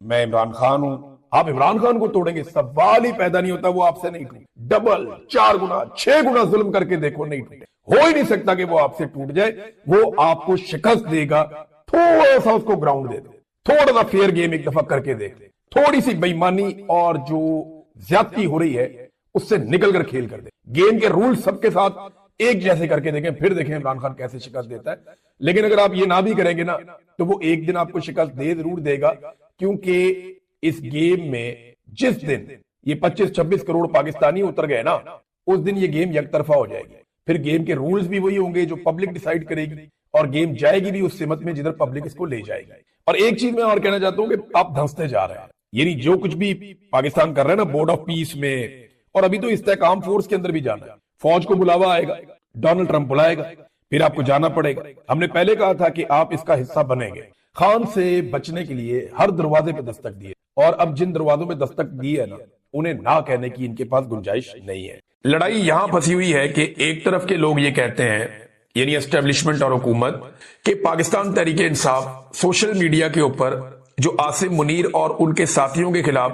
میں عمران خان ہوں، آپ عمران خان کو توڑیں گے، سوال ہی پیدا نہیں ہوتا، وہ آپ سے نہیں ٹوٹے، ڈبل 4 گنا 6 گنا ظلم کر کے دیکھو نہیں ٹوٹے، ہو ہی نہیں سکتا کہ وہ آپ سے ٹوٹ جائے، وہ آپ کو شکست دے گا، تھوڑا سا اس کو گراؤنڈ دے دے، تھوڑا سا فیئر گیم ایک دفعہ کر کے دیکھ دے، تھوڑی سی بےایمانی اور جو زیادتی ہو رہی ہے اس سے نکل کر کھیل کر دے، گیم کے رول سب کے ساتھ ایک جیسے کر کے دیکھیں، پھر دیکھیں عمران خان کیسے شکست دیتا ہے۔ لیکن اگر آپ یہ نہ بھی کریں گے نا تو وہ ایک دن آپ کو شکست دے ضرور دے گا، کیونکہ اس گیم میں جس دن یہ 25-26 کروڑ پاکستانی اتر گئے نا، اس دن یہ گیم یک طرفہ ہو جائے گی، پھر گیم کے رولز بھی وہی ہوں گے جو پبلک ڈیسائیڈ کرے گی، اور گیم جائے گی بھی اس سمت میں جدھر پبلک اس کو لے جائے گی۔ اور ایک چیز میں اور کہنا چاہتا ہوں کہ آپ دھنستے جا رہے ہیں، یعنی جو کچھ بھی پاکستان کر رہے ہیں نا بورڈ آف پیس میں، اور ابھی تو استحکام فورس کے اندر بھی جانا ہے، فوج کو بلاوا آئے گا، ڈونلڈ ٹرمپ بلائے گا، پھر آپ کو جانا پڑے گا۔ ہم نے پہلے کہا تھا کہ آپ اس کا حصہ بنیں گے، خان سے بچنے کے لیے ہر دروازے پہ دستک دیے، اور اب جن دروازوں پہ دستک دی ہے نا انہیں نہ کہنے کی ان کے پاس گنجائش نہیں ہے۔ لڑائی یہاں پھنسی ہوئی ہے کہ ایک طرف کے لوگ یہ کہتے ہیں، یعنی اسٹیبلشمنٹ اور حکومت، کہ پاکستان تحریک انصاف سوشل میڈیا کے اوپر جو عاصم منیر اور ان کے ساتھیوں کے خلاف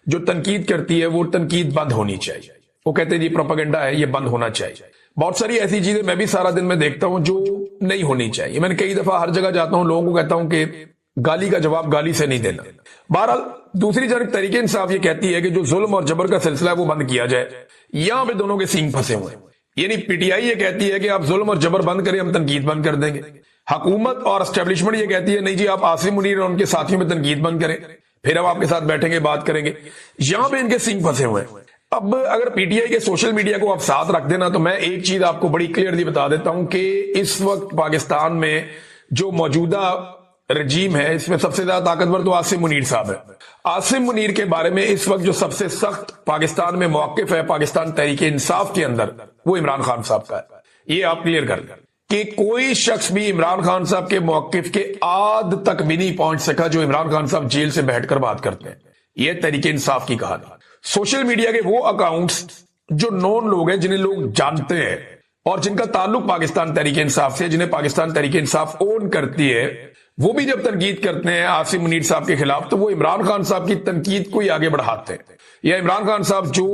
جو تنقید کرتی ہے وہ تنقید بند ہونی چاہیے، وہ کہتے ہیں جی پروپیگنڈا ہے، یہ بند ہونا چاہیے۔ بہت ساری ایسی چیزیں میں بھی سارا دن میں دیکھتا ہوں جو نہیں ہونی چاہیے، میں نے کئی دفعہ ہر جگہ جاتا ہوں، لوگوں کو کہتا ہوں کہ گالی کا جواب گالی سے نہیں دینا۔ بہرحال دوسری جانب تحریک انصاف یہ کہتی ہے کہ جو ظلم اور جبر کا سلسلہ ہے وہ بند کیا جائے، یہاں پہ دونوں کے سینگ پھنسے ہوئے ہیں، یعنی پی ٹی آئی یہ کہتی ہے کہ آپ ظلم اور جبر بند کریں، ہم تنقید بند کر دیں گے، حکومت اور اسٹیبلشمنٹ یہ کہتی ہے نہیں جی آپ عاصم منیر اور ان کے ساتھیوں میں تنقید بند کریں، پھر ہم آپ کے ساتھ بیٹھیں گے، بات کریں گے، یہاں پہ ان کے سینگ پھنسے ہوئے ہیں۔ اب اگر پی ٹی آئی کے سوشل میڈیا کو آپ ساتھ رکھ دینا تو میں ایک چیز آپ کو بڑی کلیئرلی بتا دیتا ہوں کہ اس وقت پاکستان میں جو موجودہ رجیم ہے اس میں سب سے زیادہ طاقتور تو عاصم منیر صاحب ہے۔ عاصم منیر کے بارے میں اس وقت جو سب سے سخت پاکستان میں موقف ہے پاکستان تحریک انصاف کے اندر وہ عمران خان صاحب کا ہے، یہ آپ کلیئر کر دیں کہ کوئی شخص بھی عمران خان صاحب کے موقف کے آدھ تک بھی نہیں پہنچ سکا جو عمران خان صاحب جیل سے بیٹھ کر بات کرتے ہیں۔ یہ تحریک انصاف کی کہانی۔ سوشل میڈیا کے وہ اکاؤنٹس جو نون لوگ ہیں، جنہیں لوگ جانتے ہیں اور جن کا تعلق پاکستان تحریک انصاف سے، جنہیں پاکستان تحریک انصاف اون کرتی ہے، وہ بھی جب تنقید کرتے ہیں عاصم منیر صاحب کے خلاف تو وہ عمران خان صاحب کی تنقید کو ہی آگے بڑھاتے ہیں، یا عمران خان صاحب جو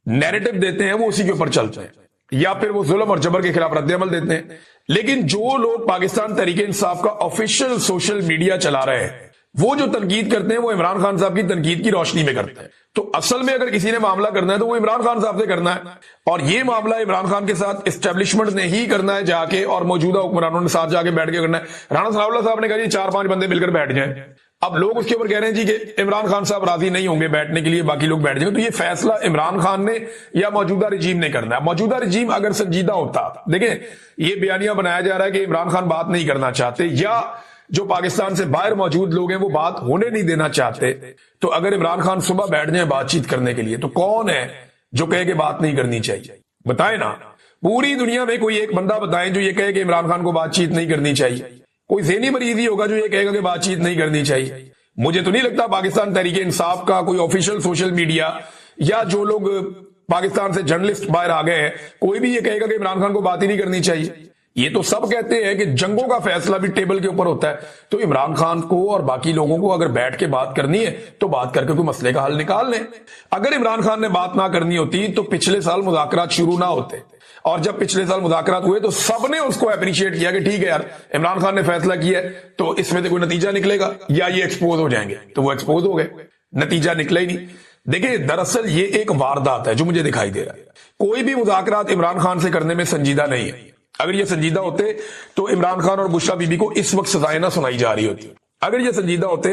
نیریٹو دیتے ہیں وہ اسی کے اوپر چلتے ہیں، یا پھر وہ ظلم اور جبر کے خلاف رد عمل دیتے ہیں۔ لیکن جو لوگ پاکستان تحریک انصاف کا آفیشیل سوشل میڈیا چلا رہے ہیں وہ جو تنقید کرتے ہیں وہ عمران خان صاحب کی تنقید کی روشنی میں کرتے ہیں۔ تو اصل میں اگر کسی نے معاملہ کرنا ہے تو وہ عمران خان صاحب سے کرنا ہے، اور یہ معاملہ عمران خان کے ساتھ اسٹیبلشمنٹ نے ہی کرنا ہے جا کے، اور موجودہ حکمرانوں نے ساتھ جا کے بیٹھ کے کرنا ہے۔ رانا ثناء اللہ صاحب نے کہا جی 4-5 بندے مل کر بیٹھ جائیں، اب لوگ اس کے اوپر کہہ رہے ہیں جی کہ عمران خان صاحب راضی نہیں ہوں گے بیٹھنے کے لیے، باقی لوگ بیٹھ جائیں گے، تو یہ فیصلہ عمران خان نے یا موجودہ رجیم نے کرنا ہے۔ موجودہ رجیم اگر سنجیدہ ہوتا، دیکھیں یہ بیانیہ بنایا جا رہا ہے کہ عمران خان بات نہیں کرنا چاہتے، یا جو پاکستان سے باہر موجود لوگ ہیں وہ بات ہونے نہیں دینا چاہتے، تو اگر عمران خان صبح بیٹھ جائیں بات چیت کرنے کے لیے تو کون ہے جو کہے کہ بات نہیں کرنی چاہیے؟ بتائیں نا، پوری دنیا میں کوئی ایک بندہ بتائیں جو یہ کہے کہ عمران خان کو بات چیت نہیں کرنی چاہیے۔ کوئی ذہنی مریض ہی ہوگا جو یہ کہے گا کہ بات چیت نہیں کرنی چاہیے۔ مجھے تو نہیں لگتا پاکستان تحریک انصاف کا کوئی آفیشیل سوشل میڈیا یا جو لوگ پاکستان سے جرنلسٹ باہر آ گئے ہیں کوئی بھی یہ کہے گا کہ عمران خان کو بات ہی نہیں کرنی چاہیے۔ یہ تو سب کہتے ہیں کہ جنگوں کا فیصلہ بھی ٹیبل کے اوپر ہوتا ہے، تو عمران خان کو اور باقی لوگوں کو اگر بیٹھ کے بات کرنی ہے تو بات کر کے کوئی مسئلے کا حل نکال لیں۔ اگر عمران خان نے بات نہ کرنی ہوتی تو پچھلے سال مذاکرات شروع نہ ہوتے، اور جب پچھلے سال مذاکرات ہوئے تو سب نے اس کو اپریشیٹ کیا کہ ٹھیک ہے یار عمران خان نے فیصلہ کیا ہے تو اس میں سے کوئی نتیجہ نکلے گا یا یہ ایکسپوز ہو جائیں گے، تو وہ ایکسپوز ہو گئے، نتیجہ نکلا ہی نہیں۔ دیکھیں دراصل یہ ایک واردات ہے جو مجھے دکھائی دے رہا ہے، کوئی بھی مذاکرات عمران خان سے کرنے میں سنجیدہ نہیں ہے۔ اگر یہ سنجیدہ ہوتے تو عمران خان اور بشرا بی بی کو اس وقت سزائیں نہ سنائی جا رہی ہوتی۔ اگر یہ سنجیدہ ہوتے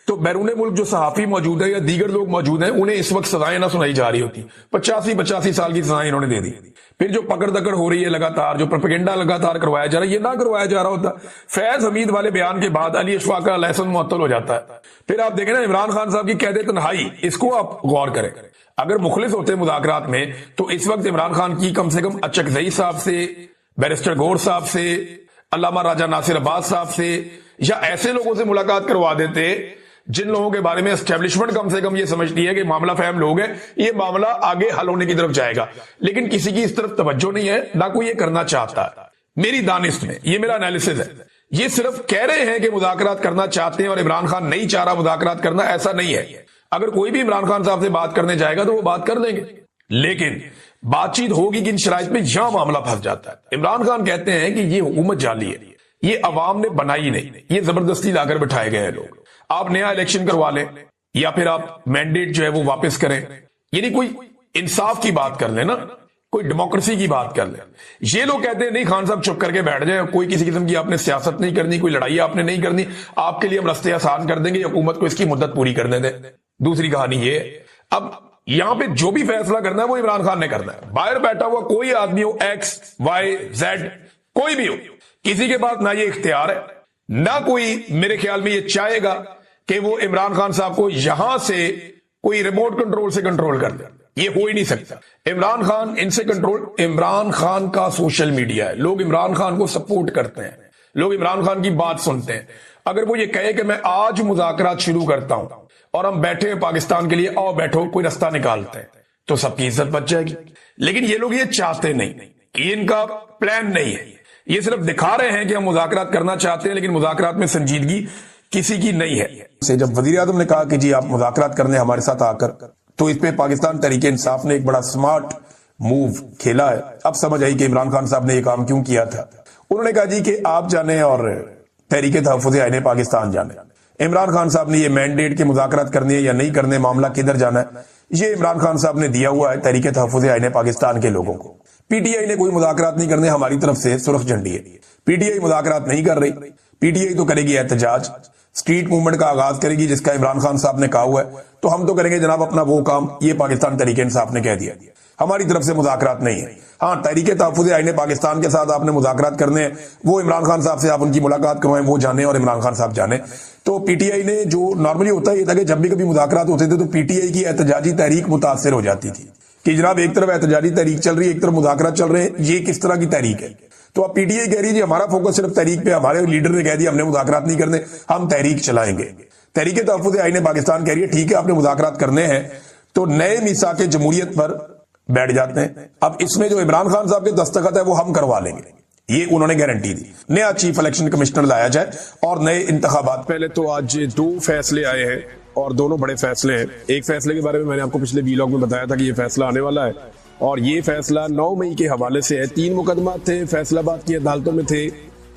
تو بیرون ملک جو صحافی موجود ہیں یا دیگر لوگ موجود ہیں انہیں اس وقت سزائیں نہ سنائی جا رہی ہوتی۔ 85 سال کی سزائیں انہوں نے دے دی۔ پھر جو پکڑ دکڑ ہو رہی ہے لگاتار، جو پروپیگنڈا لگاتار کروایا جا رہا ہے، یہ نہ کروایا جا رہا ہوتا فیض حمید والے بیان کے بعد علی اشفاق کا لائسنس معطل ہو جاتا ہے۔ پھر آپ دیکھیں نا عمران خان صاحب کی قید تنہائی، اس کو آپ غور کریں، اگر مخلص ہوتے مذاکرات میں تو اس وقت عمران خان کی کم سے کم اچکزئی صاحب سے، بیرسٹر گور صاحب سے، علامہ راجہ ناصر عباس صاحب سے یا ایسے لوگوں سے ملاقات کروا دیتے جن لوگوں کے بارے میں اسٹیبلشمنٹ کم سے کم یہ سمجھتی ہے کہ معاملہ فہم لوگ ہیں، یہ معاملہ آگے حل ہونے کی طرف جائے گا۔ لیکن کسی کی اس طرف توجہ نہیں ہے، نہ کوئی یہ کرنا چاہتا۔ میری دانست میں یہ میرا انالیسس ہے. یہ صرف کہہ رہے ہیں کہ مذاکرات کرنا چاہتے ہیں اور عمران خان نہیں چاہ رہا مذاکرات کرنا, ایسا نہیں ہے. اگر کوئی بھی عمران خان صاحب سے بات کرنے جائے گا تو وہ بات کر لیں گے, لیکن بات چیت ہوگی کن شرائط میں, یہاں معاملہ پھنس جاتا ہے. عمران خان کہتے ہیں کہ یہ حکومت جعلی ہے, یہ عوام نے بنائی نہیں, یہ زبردستی لا کر بٹھائے گئے ہیں لوگ. آپ نیا الیکشن کروا لیں یا پھر آپ مینڈیٹ جو ہے وہ واپس کریں, یعنی کوئی انصاف کی بات کر لیں نا, کوئی ڈیموکریسی کی بات کر لیں. یہ لوگ کہتے ہیں نہیں خان صاحب چپ کر کے بیٹھ جائیں, کوئی کسی قسم کی آپ نے سیاست نہیں کرنی, کوئی لڑائی آپ نے نہیں کرنی, آپ کے لیے ہم رستے آسان کر دیں گے, حکومت کو اس کی مدت پوری کرنے دیں. دوسری کہانی یہ ہے, اب یہاں پہ جو بھی فیصلہ کرنا ہے وہ عمران خان نے کرنا ہے. باہر بیٹھا ہوا کوئی آدمی ہو, ایکس وائی زیڈ کوئی بھی ہو, کسی کے پاس نہ یہ اختیار ہے, نہ کوئی میرے خیال میں یہ چاہے گا کہ وہ عمران خان صاحب کو یہاں سے کوئی ریموٹ کنٹرول سے کنٹرول کر دے. یہ ہو ہی نہیں سکتا. عمران خان ان سے کنٹرول, عمران خان کا سوشل میڈیا ہے, لوگ عمران خان کو سپورٹ کرتے ہیں, لوگ عمران خان کی بات سنتے ہیں. اگر وہ یہ کہے کہ میں آج مذاکرات شروع کرتا ہوں اور ہم بیٹھے ہیں پاکستان کے لیے, آؤ بیٹھو کوئی رستہ نکالتے ہیں, تو سب کی عزت بچ جائے گی. لیکن یہ لوگ یہ چاہتے نہیں, یہ ان کا پلان نہیں ہے. یہ صرف دکھا رہے ہیں کہ ہم مذاکرات کرنا چاہتے ہیں, لیکن مذاکرات میں سنجیدگی کسی کی نہیں ہے. جب وزیر اعظم نے کہا کہ جی آپ مذاکرات کرنے ہمارے ساتھ آ کر, تو اس پہ پاکستان تحریک انصاف نے ایک بڑا سمارٹ موو کھیلا ہے. اب سمجھ آئی کہ عمران خان صاحب نے یہ کام کیوں کیا تھا. انہوں نے کہا جی کہ آپ جانے اور تحریک تحفظ آئین پاکستان جانے. عمران خان صاحب نے یہ مینڈیٹ کے مذاکرات کرنے یا نہیں کرنے, معاملہ کدھر جانا ہے, یہ عمران خان صاحب نے دیا ہوا ہے تحریک تحفظ آئین پاکستان کے لوگوں کو. پی ٹی آئی نے کوئی مذاکرات نہیں کرنے, ہماری طرف سے سرخ جھنڈی ہے. پی ٹی آئی مذاکرات نہیں کر رہی, پی ٹی آئی تو کرے گی احتجاج, اسٹریٹ موومنٹ کا آغاز کرے گی جس کا عمران خان صاحب نے کہا ہوا ہے. تو ہم تو کریں گے جناب اپنا وہ کام, یہ پاکستان تحریک انصاف نے کہہ دیا, ہماری طرف سے مذاکرات نہیں ہے. ہاں تحریک تحفظ آئین پاکستان کے ساتھ آپ نے مذاکرات کرنے ہیں, وہ عمران خان صاحب سے آپ ان کی ملاقات کروائیں, وہ جانے اور عمران خان صاحب جانے. تو پی ٹی آئی نے جو نارملی ہوتا ہے یہ تھا کہ جب بھی کبھی مذاکرات ہوتے تھے تو پی ٹی آئی کی احتجاجی تحریک متاثر ہو جاتی تھی کہ جناب ایک طرف احتجاجی تحریک چل رہی ہے, ایک طرف مذاکرات چل رہے ہیں, یہ کس طرح کی تحریک ہے. تو اب پی ٹی آئی کہہ رہی ہے جی ہمارا فوکس صرف تحریک پہ, ہمارے لیڈر نے کہہ دیا ہم نے مذاکرات نہیں کرنے, ہم تحریک چلائیں گے. تحریک تحفظ آئین پاکستان کہہ رہی ہے ٹھیک ہے آپ نے مذاکرات کرنے ہیں تو نئے میثاق جمہوریت پر بیٹھ جاتے ہیں. اب اس میں جو عمران خان صاحب کے دستخط ہے وہ ہم کروا لیں گے, یہ انہوں نے گارنٹی دی. نیا چیف الیکشن کمشنر لایا جائے اور نئے انتخابات. پہلے تو آج 2 فیصلے آئے ہیں اور دونوں بڑے فیصلے ہیں. ایک فیصلے کے بارے میں نے آپ کو پچھلے ویلاگ میں بتایا تھا کہ یہ فیصلہ آنے والا ہے, اور یہ فیصلہ 9 مئی کے حوالے سے ہے. 3 مقدمات تھے, فیصلہ آباد کی عدالتوں میں تھے,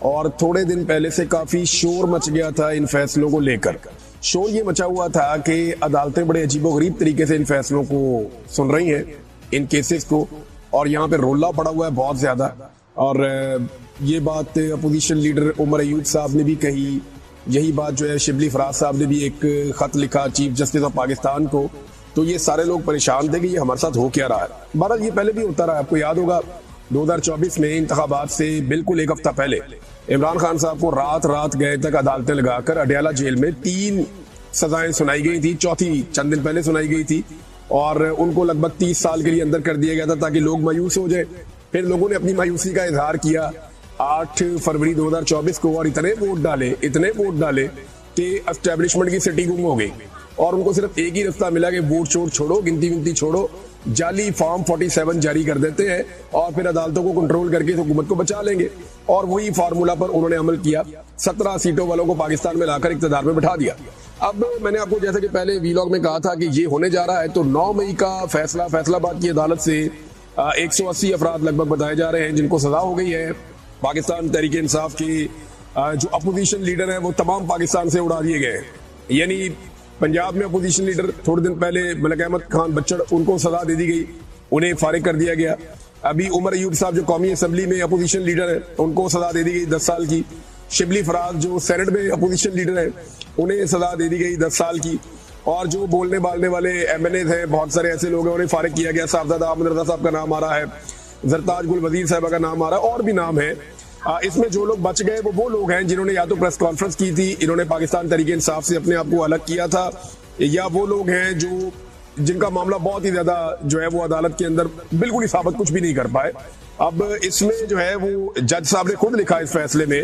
اور تھوڑے دن پہلے سے کافی شور مچ گیا تھا ان فیصلوں کو لے کر. شور یہ مچا ہوا تھا کہ عدالتیں بڑے عجیب و غریب طریقے سے ان فیصلوں کو سن رہی ہیں, ان کیسز کو, اور یہاں پہ رولا پڑا ہوا ہے بہت زیادہ. اور یہ بات اپوزیشن لیڈر عمر ایوب صاحب نے بھی کہی, یہی بات جو ہے شبلی فراز صاحب نے بھی ایک خط لکھا چیف جسٹس آف پاکستان کو. تو یہ سارے لوگ پریشان تھے کہ یہ ہمارے ساتھ ہو کیا رہا ہے. بہرحال یہ پہلے بھی ہوتا رہا, آپ کو یاد ہوگا 2024 میں انتخابات سے بالکل ایک ہفتہ پہلے عمران خان صاحب کو رات گئے تک عدالتیں لگا کر اڈیالہ جیل میں 3 سزائیں سنائی گئی تھی, چوتھی چند دن پہلے سنائی گئی تھی, اور ان کو لگ بھگ 30 سال کے لیے اندر کر دیا گیا تھا تاکہ لوگ مایوس ہو جائیں. پھر لوگوں نے اپنی مایوسی کا اظہار کیا 8 فروری 2024 کو, اور اتنے ووٹ ڈالے کہ اسٹیبلشمنٹ کی سٹی گم ہو گئی, اور ان کو صرف ایک ہی رستہ ملا کہ ووٹ چھوڑو, گنتی چھوڑو, جعلی فارم 47 جاری کر دیتے ہیں اور پھر عدالتوں کو کنٹرول کر کے حکومت کو بچا لیں گے. اور وہی فارمولا پر انہوں نے عمل کیا, 17 سیٹوں والوں کو پاکستان میں لا کر اقتدار میں بٹھا دیا. اب میں نے آپ کو جیسے کہ پہلے ویلاگ میں کہا تھا کہ یہ ہونے جا رہا ہے, تو 9 مئی کا فیصلہ آباد کی عدالت سے 180 افراد لگ بھگ بتائے جا رہے ہیں جن کو سزا ہو گئی ہے. پاکستان تحریک انصاف کے جو اپوزیشن لیڈر ہیں وہ تمام پاکستان سے اڑا دیے گئے. یعنی پنجاب میں اپوزیشن لیڈر تھوڑے دن پہلے ملک احمد خان بچڑ, ان کو سزا دے دی گئی, انہیں فارغ کر دیا گیا. ابھی عمر ایوب صاحب جو قومی اسمبلی میں اپوزیشن لیڈر ہیں ان کو سزا دے دی گئی 10 سال کی. شبلی فراز جو سینٹ میں اپوزیشن لیڈر ہیں انہیں سزا دے دی گئی 10 سال کی. اور جو بولنے بالنے والے ایم این ایز ہیں, بہت سارے ایسے لوگ ہیں, انہیں فارغ کیا گیا. صاحبزادہ احمد رضا صاحب کا نام آ رہا ہے, زرتاج گل وزیر صاحبہ کا نام آ رہا ہے, اور بھی نام ہے. اس میں جو لوگ بچ گئے وہ لوگ ہیں جنہوں نے یا تو پریس کانفرنس کی تھی, انہوں نے پاکستان تحریک انصاف سے اپنے آپ کو الگ کیا تھا, یا وہ لوگ ہیں جن کا معاملہ بہت ہی زیادہ جو ہے وہ عدالت کے اندر بالکل ہی ثابت کچھ بھی نہیں کر پائے. اب اس میں جو ہے وہ جج صاحب نے خود لکھا اس فیصلے میں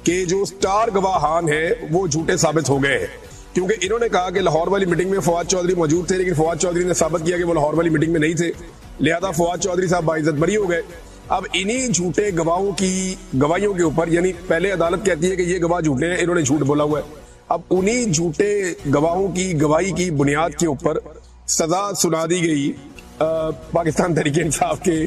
کہ جو سٹار گواہان ہیں وہ جھوٹے ثابت ہو گئے ہیں, کیونکہ انہوں نے کہا کہ لاہور والی میٹنگ میں فواد چودھری موجود تھے, لیکن فواد چودھری نے ثابت کیا کہ وہ لاہور والی میٹنگ میں نہیں تھے, لہذا فواد چودھری صاحب باعزت بری ہو گئے. اب انہی جھوٹے گواہوں کی گواہیوں کے اوپر، یعنی پہلے عدالت کہتی ہے کہ یہ گواہ جھوٹے ہیں، انہوں نے جھوٹ بولا ہوا ہے، اب انہی جھوٹے گواہوں کی گواہی کی بنیاد کے اوپر سزا سنا دی گئی پاکستان تحریک انصاف کے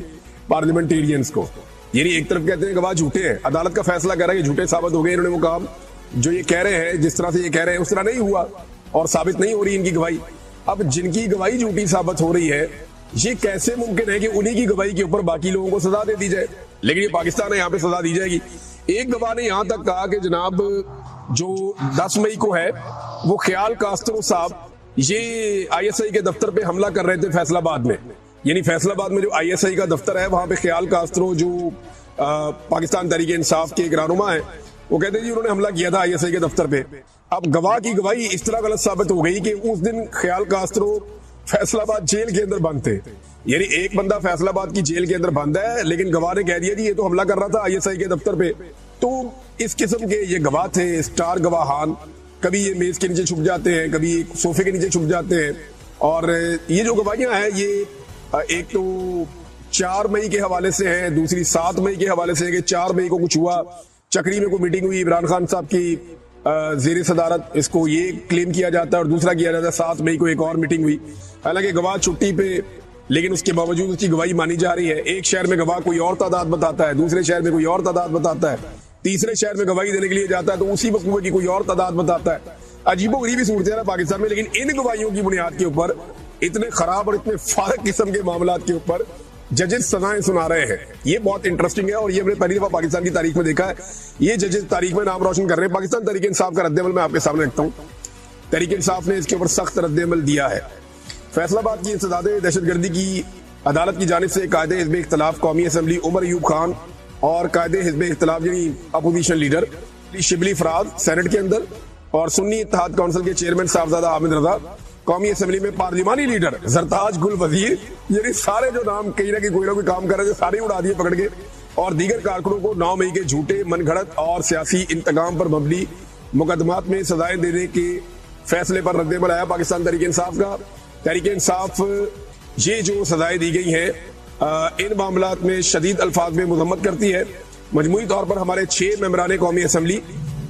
پارلیمنٹیرینز کو۔ یعنی ایک طرف کہتے ہیں گواہ جھوٹے ہیں، عدالت کا فیصلہ کہہ رہا ہے کہ جھوٹے ثابت ہو گئے، انہوں نے وہ کام جو یہ کہہ رہے ہیں، جس طرح سے یہ کہہ رہے ہیں اس طرح نہیں ہوا اور ثابت نہیں ہو رہی ان کی گواہی۔ اب جن کی گواہی جھوٹی ثابت ہو رہی ہے، یہ کیسے ممکن ہے کہ انہی کی گواہی کے اوپر باقی لوگوں کو سزا دے دی جائے؟ لیکن یہ پاکستان ہے، یہاں پہ سزا دی جائے گی۔ ایک گواہ نے یہاں تک کہا کہ جناب جو 10 مئی کو ہے وہ خیال کاسترو صاحب یہ آئی ایس آئی کے دفتر پہ حملہ کر رہے تھے فیصل آباد میں، یعنی فیصل آباد میں جو آئی ایس آئی کا دفتر ہے وہاں پہ خیال کاسترو جو پاکستان تحریک انصاف کے ایک رہنما ہے، وہ کہتے ہیں جی انہوں نے حملہ کیا تھا آئی ایس آئی کے دفتر پہ۔ اب گواہ کی گواہی اس طرح غلط ثابت ہو گئی کہ اس دن خیال کاسترو فیصل آباد جیل کے اندر بند تھے، یعنی ایک بندہ فیصل آباد کی جیل کے اندر بند ہے لیکن گواہ نے کہہ دیا جی یہ تو حملہ کر رہا تھا آئی ایس آئی کے دفتر پہ۔ تو اس قسم کے یہ گواہ تھے، اسٹار گواہان، کبھی یہ میز کے نیچے چھپ جاتے ہیں، کبھی صوفے کے نیچے چھپ جاتے ہیں، اور یہ جو گواہیاں ہیں یہ ایک تو 4 مئی کے حوالے سے ہیں، دوسری 7 مئی کے حوالے سے ہے کہ 4 مئی کو کچھ ہوا، چکری میں کوئی میٹنگ ہوئی عمران خان صاحب کی زیر صدارت، اس کو یہ کلیم کیا جاتا ہے، اور دوسرا کیا جاتا ہے 7 مئی کو ایک اور میٹنگ ہوئی، حالانکہ گواہ چھٹی پہ لیکن اس کے باوجود اس کی گواہی مانی جا رہی ہے۔ ایک شہر میں گواہ کوئی اور تعداد بتاتا ہے، دوسرے شہر میں کوئی اور تعداد بتاتا ہے، تیسرے شہر میں گواہی دینے کے لیے جاتا ہے تو اسی وقت کی کوئی اور تعداد بتاتا ہے۔ عجیب و غریبی صورتحال ہے پاکستان میں، لیکن ان گواہیوں کی بنیاد کے اوپر اتنے خراب اور اتنے فارغ قسم کے معاملات کے اوپر ججز سزائیں سنا رہے ہیں۔ یہ بہت انٹرسٹنگ ہے اور یہ ہم نے پہلی دفعہ پاکستان کی تاریخ میں دیکھا ہے۔ یہ ججز تاریخ میں نام روشن کر رہے ہیں۔ پاکستان تحریک انصاف کا رد عمل میں آپ کے سامنے رکھتا ہوں۔ تحریک انصاف نے اس کے اوپر سخت رد عمل دیا ہے۔ فیصل آباد کی انسداد دہشت گردی کی عدالت کی جانب سے قائد حزب اختلاف قومی اسمبلی عمر ایوب خان اور قائد حزب اختلاف یعنی opposition leader Shibli Faraz Saint کے اندر، اور سنی اتحاد کونسل کے چیئرمین صاحبزادہ حامد رضا، قومی اسمبلی میں پارلیمانی لیڈر زرتاج گل وزیر، یعنی سارے جو نام کہیں نہ کوئی کام کر رہے تھے سارے اڑا دیے پکڑ کے، اور دیگر کارکنوں کو 9 مئی کے جھوٹے من گھڑت اور سیاسی انتقام پر مبنی مقدمات میں سزائیں دینے کے فیصلے پر رد عمل آیا پاکستان تحریک انصاف کا۔ تحریک انصاف یہ جو سزائیں دی گئی ہیں ان معاملات میں شدید الفاظ میں مذمت کرتی ہے۔ مجموعی طور پر ہمارے 6 ممبران قومی اسمبلی،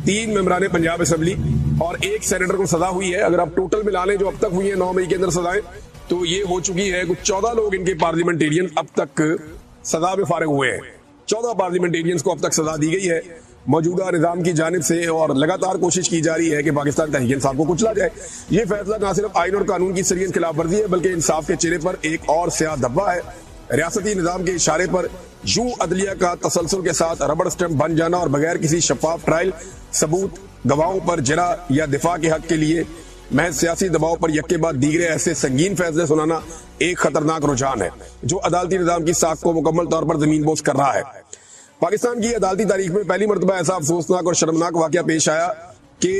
3 ممبران پنجاب اسمبلی اور 1 سینیٹر کو سزا ہوئی ہے۔ اگر آپ ٹوٹل ملا لیں جو اب تک ہوئی ہیں 9 مئی کے اندر سزائیں، تو یہ ہو چکی ہے کچھ 14 لوگ ان کے پارلیمنٹیرین اب تک سزا میں فارغ ہوئے ہیں۔ 14 پارلیمنٹیرینز کو اب تک سزا دی گئی ہے موجودہ نظام کی جانب سے، اور لگاتار کوشش کی جا رہی ہے کہ پاکستان تحریک انصاف کو کچلا جائے۔ یہ فیصلہ نہ صرف آئین اور قانون کی سرین خلاف ورزی ہے بلکہ انصاف کے چہرے پر ایک اور سیاہ دھبا ہے۔ ریاستی نظام کے اشارے پر یوں عدلیہ کا تسلسل کے ساتھ ربڑ سٹمپ بن جانا اور بغیر کسی شفاف ٹرائل، ثبوت، گواہوں پر جرح یا دفاع کے حق کے لیے محض سیاسی دباؤ پر یک کے بعد دیگرے ایسے سنگین فیصلے سنانا ایک خطرناک رجحان ہے جو عدالتی نظام کی ساکھ کو مکمل طور پر زمین بوس کر رہا ہے۔ پاکستان کی عدالتی تاریخ میں پہلی مرتبہ ایسا افسوسناک اور شرمناک واقعہ پیش آیا کہ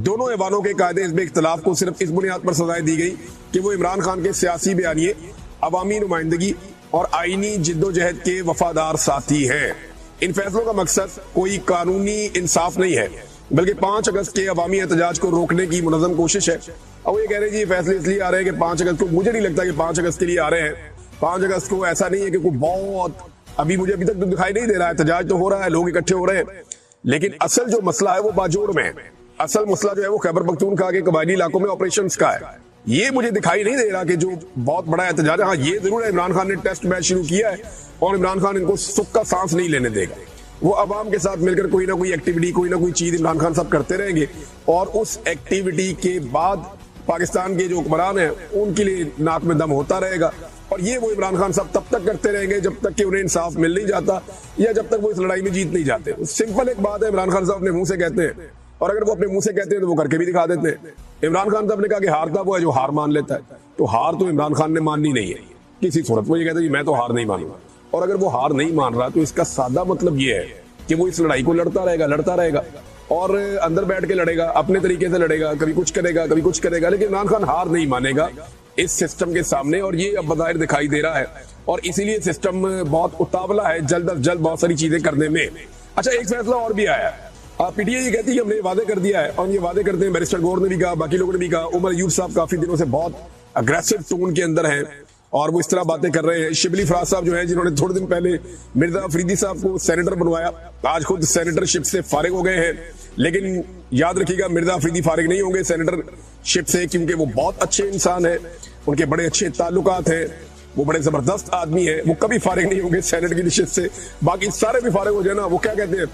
دونوں ایوانوں کے قائد حزب اختلاف کو صرف اس بنیاد پر سزائیں دی گئی کہ وہ عمران خان کے سیاسی بیانیے، عوامی نمائندگی اور آئینی جد و جہد کے وفادار ساتھی ہیں۔ ان فیصلوں کا مقصد کوئی قانونی انصاف نہیں ہے بلکہ 5 اگست کے عوامی احتجاج کو روکنے کی منظم کوشش ہے۔ اور یہ کہہ رہے ہیں یہ فیصلے اس لیے آ رہے ہیں کہ 5 اگست کو، مجھے نہیں لگتا کہ 5 اگست کے لیے آ رہے ہیں۔ 5 اگست کو ایسا نہیں ہے کہ کوئی بہت مجھے ابھی تک تو دکھائی نہیں دے رہا ہے، احتجاج تو ہو رہا ہے، لوگ اکٹھے ہو رہے ہیں، لیکن اصل جو مسئلہ ہے وہ باجوڑ میں ہے۔ اصل مسئلہ جو ہے وہ خیبر پختونخوا کے قبائلی علاقوں میں آپریشنز کا ہے۔ یہ مجھے دکھائی نہیں دے رہا کہ جو بہت بڑا احتجاج ہے۔ ہاں یہ ضرور ہے عمران خان نے ٹیسٹ میچ شروع کیا ہے اور عمران خان ان کو سکھ کا سانس نہیں لینے دے گا۔ وہ عوام کے ساتھ مل کر کوئی نہ کوئی ایکٹیویٹی، کوئی نہ کوئی چیز عمران خان صاحب کرتے رہیں گے، اور اس ایکٹیویٹی کے بعد پاکستان کے جو حکمران ہیں ان کے لیے ناک میں دم ہوتا رہے گا، اور یہ وہ عمران خان صاحب تب تک کرتے رہیں گے جب تک کہ انہیں انصاف مل نہیں جاتا یا جب تک وہ اس لڑائی میں جیت نہیں جاتے۔ سمپل ایک بات ہے، عمران خان صاحب اپنے منہ سے کہتے ہیں، اور اگر وہ اپنے منہ سے کہتے ہیں تو وہ کر کے بھی دکھا دیتے ہیں۔ عمران خان صاحب نے کہا کہ ہارتا وہ ہے جو ہار مان لیتا ہے، تو ہار تو عمران خان نے ماننی نہیں ہے کسی صورت۔ وہ یہ کہتا ہے میں تو ہار نہیں مانوں گا، اور اگر وہ ہار نہیں مان رہا تو اس کا سادہ مطلب یہ ہے کہ وہ اس لڑائی کو لڑتا رہے گا اور اندر بیٹھ کے لڑے گا، اپنے طریقے سے لڑے گا، کبھی کچھ کرے گا کبھی کچھ کرے گا، لیکن عمران خان ہار نہیں مانے گا اس سسٹم کے سامنے، اور یہ اب بظاہر دکھائی دے رہا ہے، اور اسی لیے سسٹم بہت اتاولا ہے جلد از جلد بہت ساری چیزیں کرنے میں۔ اچھا ایک فیصلہ اور بھی آیا ہے، پی ٹی آئی یہ کہتی ہے کہ ہم نے وعدے کر دیا ہے، اور یہ وعدے کرتے ہیں بیرسٹر گور نے بھی کہا، باقی لوگوں نے بھی کہا، عمر ایوب صاحب کافی دنوں سے بہت اگریسو ٹون کے اندر ہیں اور وہ اس طرح باتیں کر رہے ہیں. شبلی فراز صاحب جو ہیں جنہوں نے تھوڑے دن پہلے مرزا افریدی صاحب کو سینیٹر بنوایا, آج خود سینیٹر شپ سے فارغ ہو گئے ہیں. لیکن یاد رکھیے گا مرزا افریدی فارغ نہیں ہوں گے سینیٹر شپ سے, کیونکہ وہ بہت اچھے انسان ہیں, ان کے بڑے اچھے تعلقات ہیں, وہ بڑے زبردست آدمی ہیں, وہ کبھی فارغ نہیں ہوں گے سینیٹ کی نشست سے. باقی سارے بھی فارغ ہو جائے نا, وہ کیا کہتے ہیں